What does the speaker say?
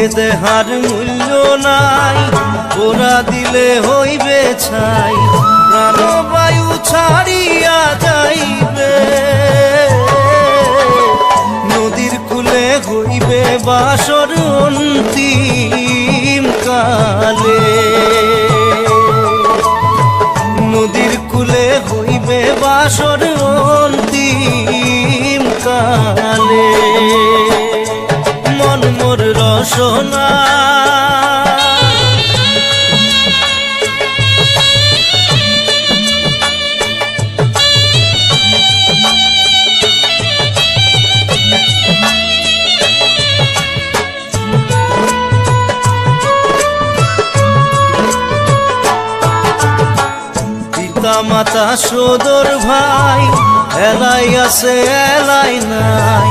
এ দেহার মূল্য নাই, ওরা দিলে হইবে ছাই, প্রাণবায়ু ছাড়িয়া যাইবে। নদীর কূলে হইবে বাসর অন্তিম কালে, নদীর কূলে হইবে বাসর অন্তিম কালে। মন মোর রসনা পিতা মাতা সদর ভাই, এলাই আছে এলাই নাই,